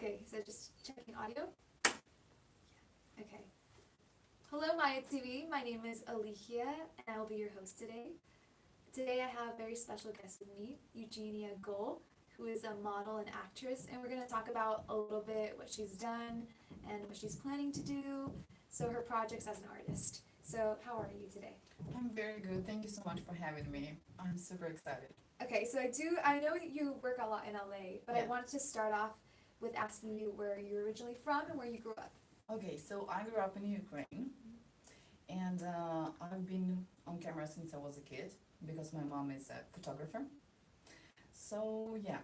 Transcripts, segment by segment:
Okay, so just checking audio. Okay. Hello, Maeya TV. My name is Eugeniia, and I will be your host today. Today I have a very special guest with me, Eugeniia, who is a model and actress, and we're going to talk about a little bit what she's done and what she's planning to do, so her projects as an artist. So how are you today? I'm very good. Thank you so much for having me. I'm super excited. Okay, so I know you work a lot in LA, but I Yeah. wanted to start off with asking you where you're originally from and where you grew up. Okay, so I grew up in Ukraine, and I've been on camera since I was a kid because my mom is a photographer. So yeah,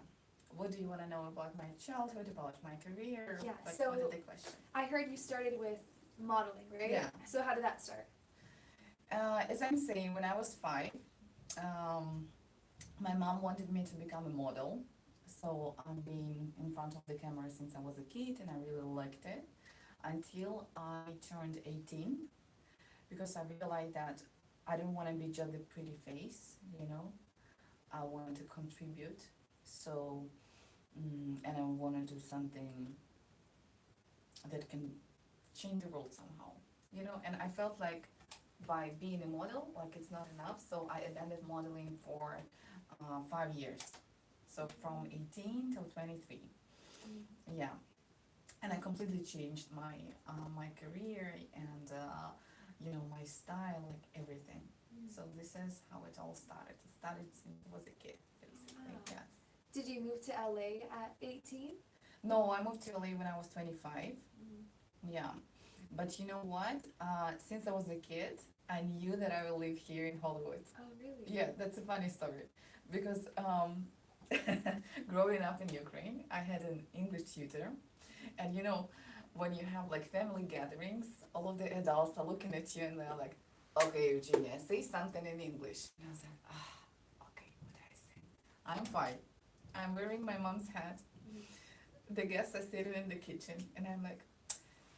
what do you want to know about my childhood, about my career? Yeah, Like, so what is the question? I heard you started with modeling, right? Yeah. So how did that start? As I'm saying, when I was 5, um, my mom wanted me to become a model. So I've been in front of the camera since I was a kid, and I really liked it until I turned 18, because I realized that I didn't want to be just a pretty face. I wanted to contribute. So, and I want to do something that can change the world somehow. And I felt like by being a model, like it's not enough. So I ended modeling for 5 years. So from 18 till 23. Yeah. And I completely changed my career and my style, like everything. So this is how it all started. It started since I was a kid, basically. Wow. Yes. Did you move to LA at 18? No, I moved to LA when I was 25. Yeah. But you know what? Since I was a kid, I knew that I would live here in Hollywood. Oh, really? Yeah, that's a funny story. Because growing up in Ukraine, I had an English tutor. And when you have like family gatherings, all of the adults are looking at you and they're like, okay, Eugenia, say something in English. And I was like, okay, what do I say? I'm fine. I'm wearing my mom's hat. The guests are sitting in the kitchen and I'm like,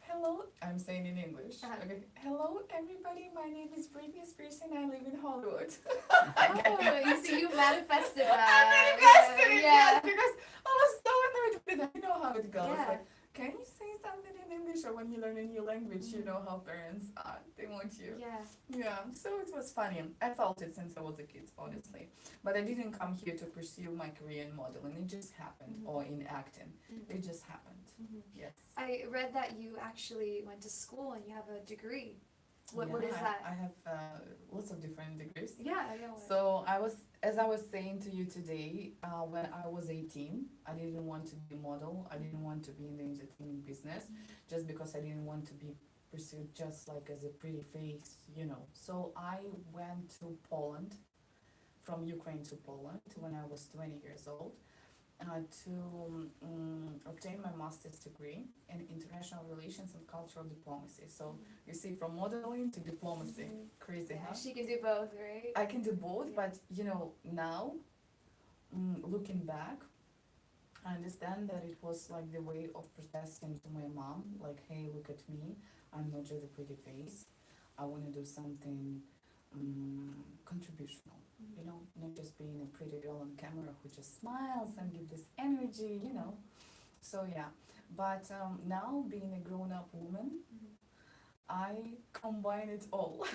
hello, I'm saying in English. Okay, hello everybody, my name is Britney Spears and I live in Hollywood. Oh, you see, you manifested I that. manifested it, Yeah. yes, because I was so annoyed with it. I know how it goes. Yeah. Like, can you say something in English? Or when you learn a new language, you know how parents are. They want you. Yeah. Yeah, so it was funny. I felt it since I was a kid, honestly. But I didn't come here to pursue my career in modeling. It just happened. Or in acting. It just happened. Yes. I read that you actually went to school and you have a degree. What is that? I have lots of different degrees. Yeah, yeah. So as I was saying to you today, when I was 18, I didn't want to be a model. I didn't want to be in the entertainment business, just because I didn't want to be pursued just like as a pretty face. So I went to Poland, from Ukraine to Poland when I was 20 years old, to obtain my master's degree in international relations and cultural diplomacy. So you see, from modeling to diplomacy, crazy, Yeah, huh? she can do both, right? I can do both, Yeah. but now, looking back, I understand that it was like the way of protesting to my mom, like, hey, look at me, I'm not just a pretty face, I want to do something contributional, not just being a pretty girl on camera who just smiles and give this energy. So yeah, but now being a grown-up woman, I combine it all,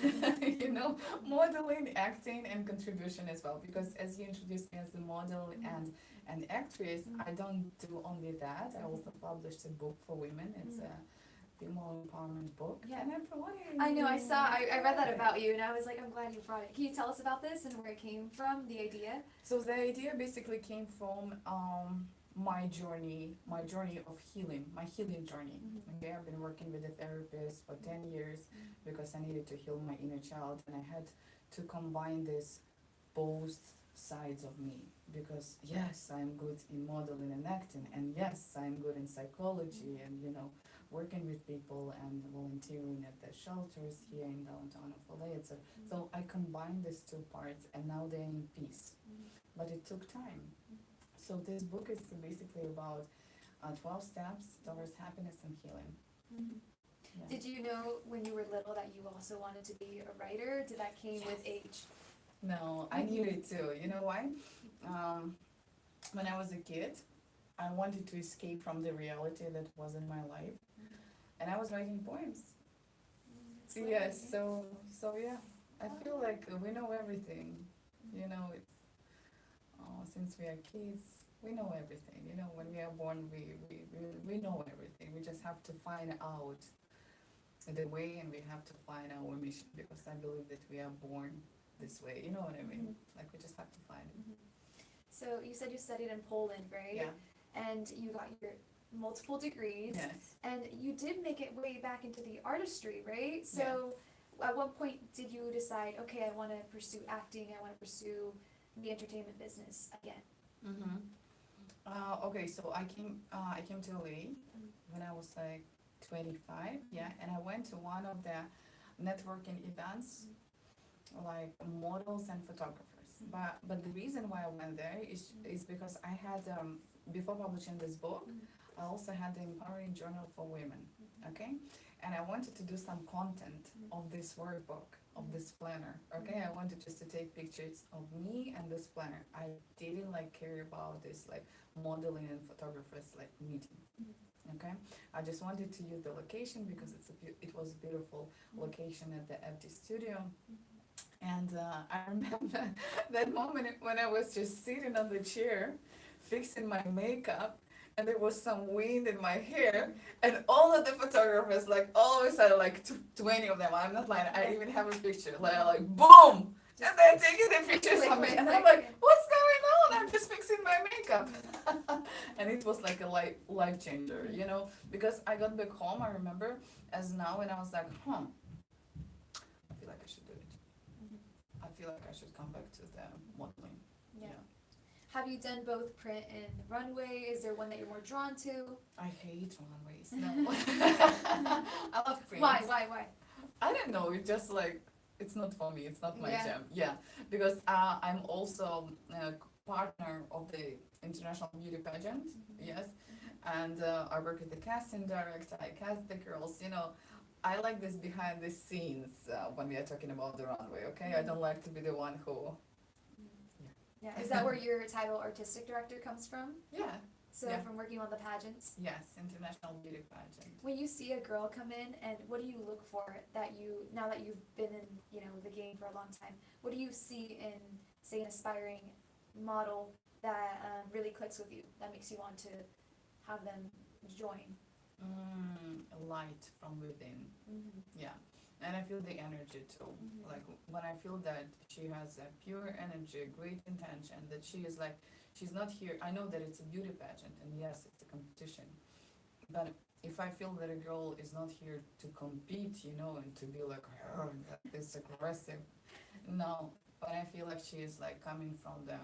modeling, acting, and contribution as well. Because as you introduced me as a model and an actress, I don't do only that. I also published a book for women. It's a female empowerment book. Yeah. And I brought it. I know, I read that about you and I was like, I'm glad you brought it. Can you tell us about this and where it came from, the idea? So the idea basically came from my journey of healing, my healing journey. Okay, I've been working with a therapist for 10 years because I needed to heal my inner child, and I had to combine this both sides of me, because yes, I'm good in modeling and acting, and yes, I'm good in psychology and working with people and volunteering at the shelters here in downtown of LA. So I combined these two parts and now they're in peace. But it took time. So this book is basically about 12 steps towards happiness and healing. Yeah. Did you know when you were little that you also wanted to be a writer? Did that came with age? No, I knew it too. You know why? When I was a kid, I wanted to escape from the reality that was in my life, and I was writing poems. It's Yes, lovely. so yeah, I feel like we know everything. You know, it's since we are kids, we know everything. You know, when we are born, we know everything. We just have to find out the way, and we have to find our mission, because I believe that we are born this way. You know what I mean? Like, we just have to find it. So you said you studied in Poland, right? Yeah. And you got your multiple degrees. Yes. And you did make it way back into the artistry, right? So at what point did you decide, okay, I want to pursue acting, I want to pursue the entertainment business again? Mm-hmm. Okay, so I came to LA when I was like 25, yeah, and I went to one of the networking events, like models and photographers. But the reason why I went there is because I had before publishing this book, I also had the Empowering Journal for Women, okay, and I wanted to do some content of this workbook, of this planner, okay. I wanted just to take pictures of me and this planner. I didn't like care about this like modeling and photographers like meeting. Okay, I just wanted to use the location because it was a beautiful location at the FD studio. And I remember that moment when I was just sitting on the chair, fixing my makeup, and there was some wind in my hair, and all of the photographers, like all of a sudden, like 20 of them, I'm not lying, I even have a picture, like boom! And they're taking the pictures of me, and I'm like, what's going on? I'm just fixing my makeup. And it was like a life changer, you know, because I got back home, I remember, as now, and I was like, I feel like I should do it. I feel like I should come back to the modeling. Yeah. Have you done both print and runway? Is there one that you're more drawn to? I hate runways. No. I love print. Why? I don't know. It's just like, it's not for me. It's not my Yeah. jam. Yeah, because I'm also a partner of the International Beauty Pageant. Yes, and I work with the casting director. I cast the girls. You know, I like this behind the scenes when we are talking about the runway. Okay, I don't like to be the one who. Yeah. Is that where your title artistic director comes from? Yeah. So Yeah. from working on the pageants? Yes, International Beauty Pageant. When you see a girl come in, and what do you look for that you, now that you've been in, you know, the game for a long time, what do you see in, say, an aspiring model that really clicks with you, that makes you want to have them join? Light from within. Yeah, and I feel the energy too. Like when I feel that she has a pure energy, great intention, that she is like, she's not here. I know that it's a beauty pageant, and yes, it's a competition. But if I feel that a girl is not here to compete, you know, and to be like, this aggressive, no. But I feel like she is like coming from the,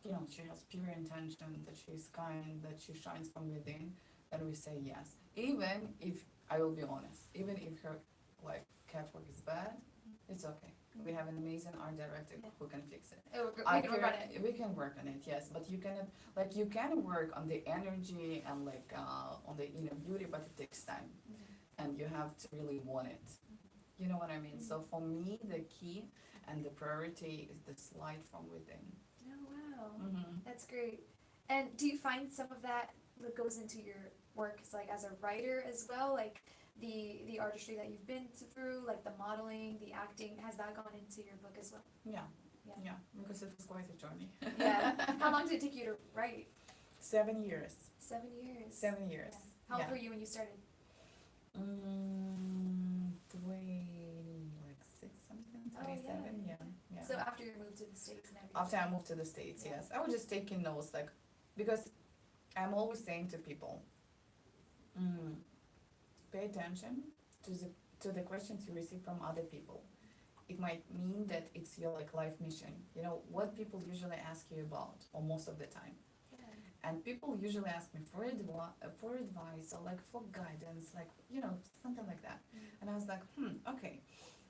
you know, she has pure intention, that she's kind, that she shines from within, then we say yes. Even if, I will be honest, even if her like catwalk is bad, it's okay. We have an amazing art director who can fix it. We can work on it. We can work on it, yes. But you cannot, like, you can work on the energy and like on the inner beauty, but it takes time, and you have to really want it. You know what I mean? So for me, the key and the priority is this light from within. Oh wow, that's great. And do you find some of that goes into your work, like as a writer as well, like the artistry that you've been through, like the modeling, the acting, has that gone into your book as well? Yeah, because it was quite a journey. Yeah. How long did it take you to write? 7 years. 7 years. 7 years. Yeah. How old were you when you started? 26 something, 27, yeah. So after you moved to the States and everything? After I moved to the States, yes. I was just taking notes, like, because I'm always saying to people, pay attention to the questions you receive from other people. It might mean that it's your like life mission. You know, what people usually ask you about, or most of the time. And people usually ask me for advice or like for guidance, like, you know, something like that. And I was like, okay,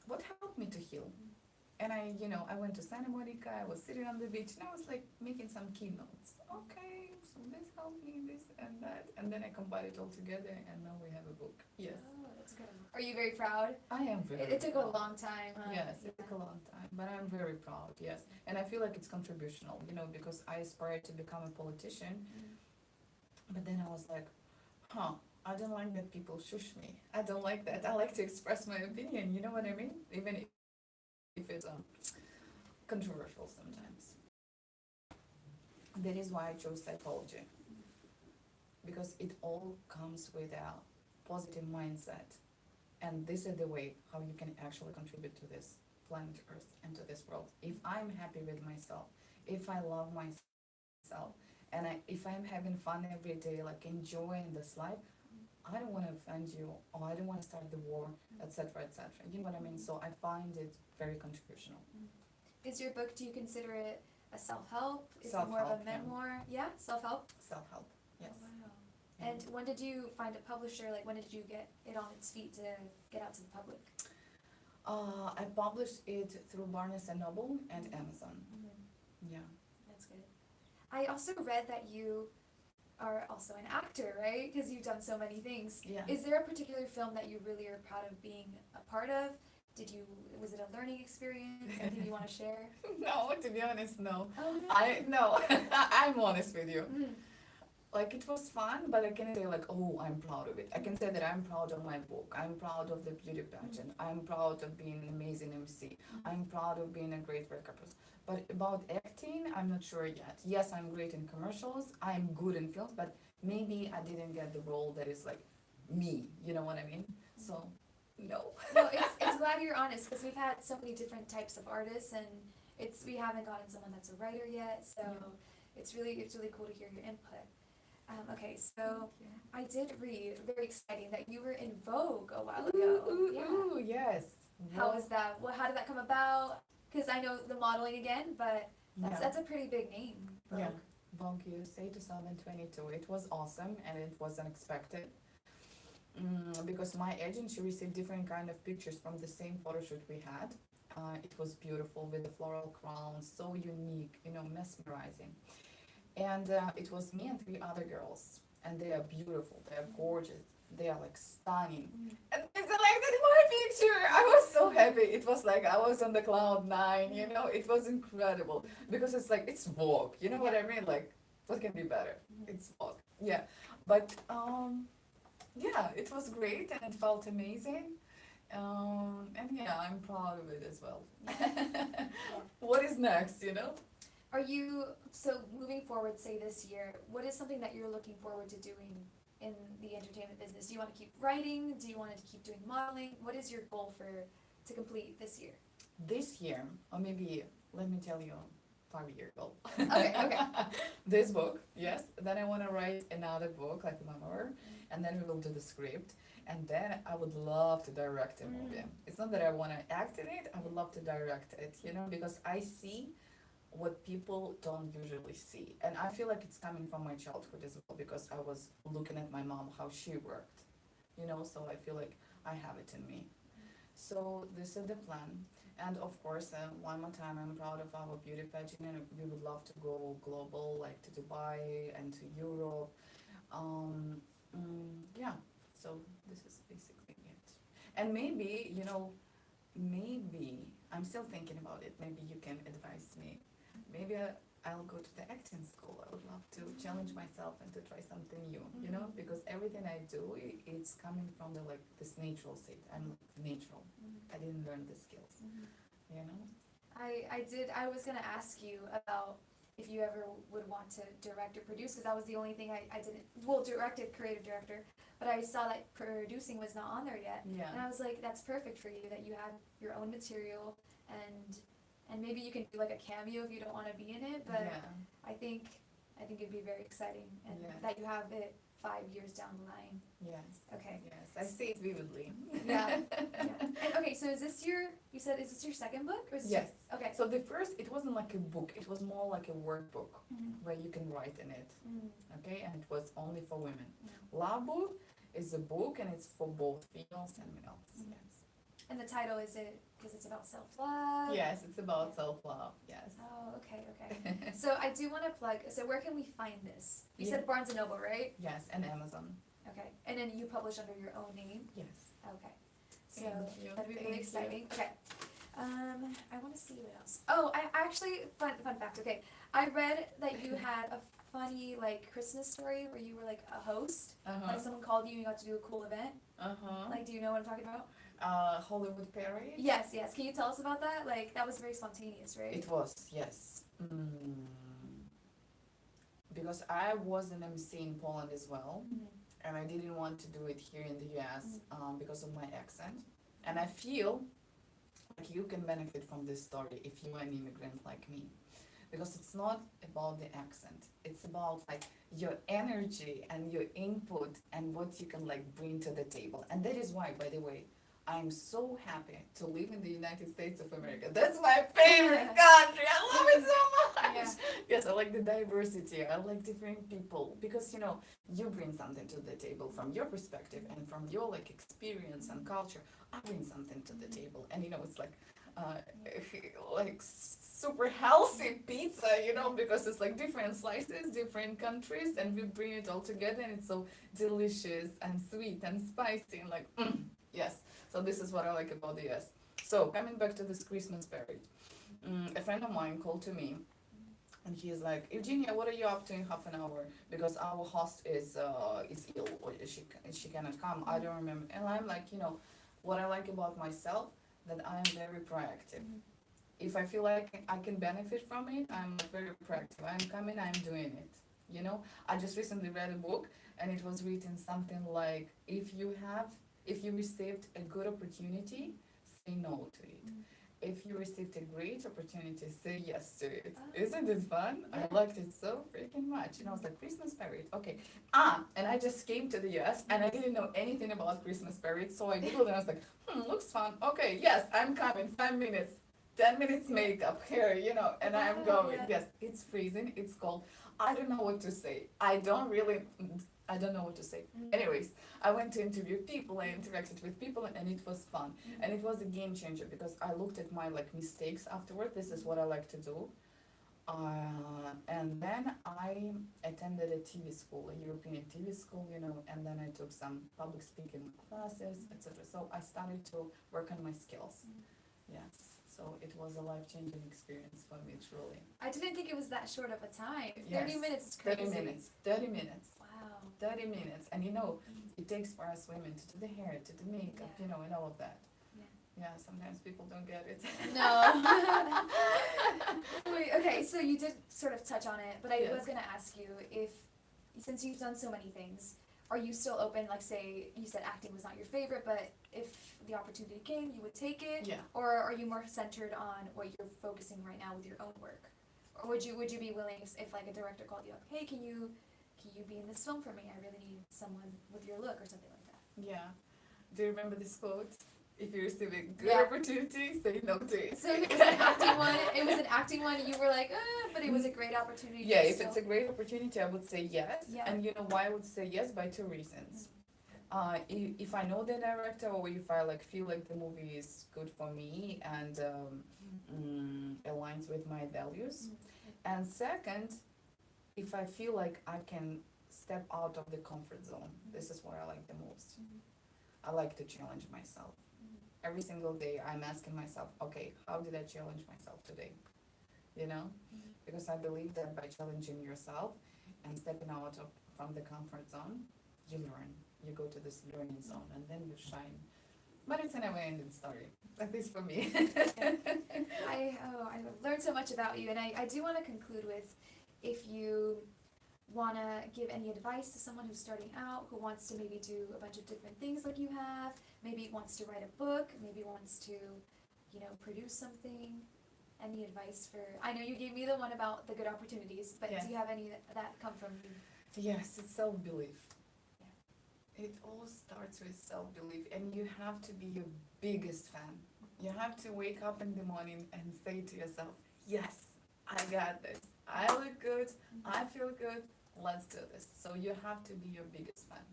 what helped me to heal? And I went to Santa Monica, I was sitting on the beach, and I was like making some keynotes. Okay, so this helped me, this and that. And then I combined it all together, and now we have a book. Yes. Oh, that's good. Are you very proud? I am very It took proud. a long time, huh? Yes, it took a long time, but I'm very proud, yes. And I feel like it's contributional, you know, because I aspire to become a politician, But then I was like, huh, I don't like that people shush me. I don't like that. I like to express my opinion, you know what I mean? Even if it's controversial sometimes. That is why I chose psychology, because it all comes with a positive mindset. And this is the way how you can actually contribute to this planet Earth and to this world. If I'm happy with myself, if I love myself, and if I'm having fun every day, like enjoying this life, I don't want to offend you, or I don't want to start the war, etc., etc. You know what I mean? So I find it very contributional. Is your book, do you consider it a self-help? Is it more of Self-help, a yeah. memoir? Yeah, self-help? Self-help, yes. Oh, wow. Yeah. And when did you find a publisher? Like, when did you get it on its feet to get out to the public? I published it through Barnes and Noble and Amazon. Yeah. That's good. I also read that you are also an actor, right? Because you've done so many things. Yeah. Is there a particular film that you really are proud of being a part of? Was it a learning experience? Something you want to share? No, to be honest, no. Oh, No, I'm honest with you. Mm. Like, it was fun, but I can't say like, oh, I'm proud of it. I can say that I'm proud of my book. I'm proud of the beauty pageant. I'm proud of being an amazing MC. I'm proud of being a great workaholic. But about acting, I'm not sure yet. Yes, I'm great in commercials. I'm good in films, but maybe I didn't get the role that is like me. You know what I mean? So, no. No, it's glad you're honest, because we've had so many different types of artists, and we haven't gotten someone that's a writer yet. So it's really cool to hear your input. Okay, so I did read, very exciting, that you were in Vogue a while ago. Ooh, yes. How was that? How did that come about? Because I know the modeling again, but that's a pretty big name. Vogue. Yeah. Vogue USA 2022. It was awesome and it was unexpected. Because my agent, she received different kind of pictures from the same photo shoot we had. It was beautiful with the floral crown, so unique, mesmerizing. And it was me and three other girls, and they are beautiful, they are gorgeous, they are like stunning. And they selected my picture. I was so happy. It was like I was on the cloud nine, it was incredible. Because it's like, it's Vogue, you know what I mean? Like, what can be better? It's Vogue. Yeah. But yeah, it was great and it felt amazing. And yeah, I'm proud of it as well. What is next, Are you, so moving forward, say this year, what is something that you're looking forward to doing in the entertainment business? Do you want to keep writing? Do you want to keep doing modeling? What is your goal to complete this year? This year, or maybe, let me tell you, 5-year goal. Okay. This book, yes. Then I want to write another book, like a memoir, and then we will do the script. And then I would love to direct a movie. It's not that I want to act in it, I would love to direct it, because I see what people don't usually see. And I feel like it's coming from my childhood as well, because I was looking at my mom, how she worked, so I feel like I have it in me. So this is the plan. And of course, one more time, I'm proud of our beauty pageant, and we would love to go global, like to Dubai and to Europe. Yeah, so this is basically it. And maybe, maybe, I'm still thinking about it, maybe you can advise me. Maybe I'll go to the acting school. I would love to challenge myself and to try something new, because everything I do, it's coming from this natural state. I'm natural. I didn't learn the skills, I was going to ask you about if you ever would want to direct or produce, because that was the only thing I didn't, directed, creative director, but I saw that producing was not on there yet. Yeah. And I was like, that's perfect for you, that you have your own material, and maybe you can do like a cameo if you don't want to be in it, but I think it'd be very exciting, and that you have it 5 years down the line. Yes. Okay. Yes, I see it vividly. Yeah. And okay, so is this your second book? Or is this Yes. Okay. So the first, it wasn't like a book, it was more like a workbook where you can write in it. Okay, and it was only for women. Love Book is a book, and it's for both females and males. Yes. And the title, is it because it's about self-love? Yes, it's about self-love. Yes. Oh, okay. So I do want to plug, so where can we find this? You said Barnes & Noble, right? Yes, and Amazon. Okay, and then you publish under your own name? Yes. Okay, so Thank you. that'd be really Thank exciting. Okay, I want to see what else. Oh, I actually, fun fact, okay, I read that you had a funny like Christmas story where you were like a host? Uh-huh. Like someone called you and you got to do a cool event? Uh-huh. Like, do you know what I'm talking about? Hollywood Parade? Yes, yes. Can you tell us about that? Like, that was very spontaneous, right? It was, yes. Because I was an MC in Poland as well, and I didn't want to do it here in the US because of my accent. And I feel like you can benefit from this story if you're an immigrant like me. Because it's not about the accent, it's about like your energy and your input and what you can like bring to the table. And that is why, by the way, I'm so happy to live in the United States of America. That's my favorite country. I love it so much. Yeah. Yes, I like the diversity. I like different people because you know you bring something to the table from your perspective and from your like experience and culture. I bring something to the table, and you know it's like super healthy pizza, you know, because it's like different slices, different countries, and we bring it all together, and it's so delicious and sweet and spicy and like yes. So this is what I like about the US. So coming back to this Christmas parade, a friend of mine called to me, and he's like, Eugenia, what are you up to in half an hour? Because our host is ill or she cannot come. I don't remember. And I'm like, you know, what I like about myself, that I'm very proactive. If I feel like I can benefit from it, I'm very proactive. I'm coming, I'm doing it. You know, I just recently read a book, and it was written something like, if you received a good opportunity, say no to it. If you received a great opportunity, say yes to it. Isn't it fun? I liked it so freaking much. And I was like, Christmas parade, okay. And I just came to the US and I didn't know anything about Christmas parade, so I googled and I was like, looks fun. Okay, yes, I'm coming. 5 minutes, 10 minutes makeup, hair, you know, and I'm going. Yes, it's freezing, it's cold. I don't know what to say. I don't know what to say. Anyways, I went to interview people, I interacted with people, and it was fun. And it was a game changer because I looked at my like mistakes afterward. This is what I like to do. And then I attended a TV school, a European TV school, you know, and then I took some public speaking classes, etc. So I started to work on my skills. Yes. So it was a life-changing experience for me, truly. I didn't think it was that short of a time. Yes. 30 minutes is crazy. 30 minutes. 30 minutes. Wow. 30 minutes. And you know, it takes for us women to do the hair, to do makeup, you know, and all of that. Yeah, sometimes people don't get it. No. Wait, okay, so you did sort of touch on it, but I was going to ask you if, since you've done so many things, are you still open, like say, you said acting was not your favorite, but if the opportunity came, you would take it? Yeah. Or are you more centered on what you're focusing right now with your own work? Or would you be willing, if like a director called you up, hey, can you be in this film for me? I really need someone with your look or something like that. Yeah. Do you remember this quote? If you receive a good opportunity, say no to it. So it was an acting one, you were like, but it was a great opportunity. Yeah, if it's a great opportunity, I would say yes. Yeah. And you know why I would say yes? By two reasons. If I know the director, or if I like feel like the movie is good for me and aligns with my values. And second, if I feel like I can step out of the comfort zone. This is what I like the most. I like to challenge myself. Every single day I'm asking myself, okay, how did I challenge myself today? You know? Because I believe that by challenging yourself and stepping out from the comfort zone, you learn. You go to this learning zone and then you shine. But it's a never-ending story, at least for me. I learned so much about you, and I do want to conclude with, if you want to give any advice to someone who's starting out, who wants to maybe do a bunch of different things like you have, maybe wants to write a book, maybe wants to, you know, produce something. Any advice for, I know you gave me the one about the good opportunities, but do you have any that come from you? Yes, it's self-belief. It all starts with self-belief, and you have to be your biggest fan. You have to wake up in the morning and say to yourself, yes, I got this. I look good, I feel good, let's do this. So you have to be your biggest fan.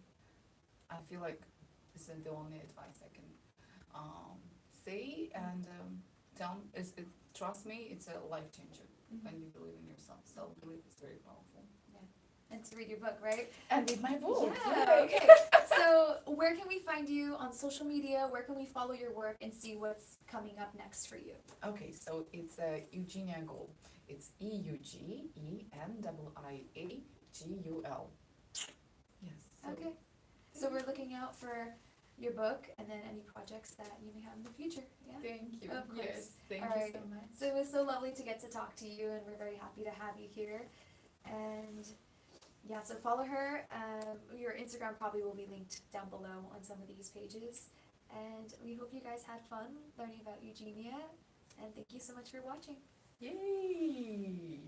I feel like this is the only advice I can say, and trust me, it's a life changer when you believe in yourself. Self-belief is very powerful. And to read your book, right? And read my book. Yeah, okay. So where can we find you on social media? Where can we follow your work and see what's coming up next for you? Okay, so it's Eugeniia Goal. It's EUGENIAGUL. Yes. So Okay. So we're looking out for your book and then any projects that you may have in the future. Yeah. thank you. Of course. Yes, thank All you right. so much. So it was so lovely to get to talk to you, and we're very happy to have you here. And yeah, so follow her. Your Instagram probably will be linked down below on some of these pages. And we hope you guys had fun learning about Eugeniia. And thank you so much for watching. Yay!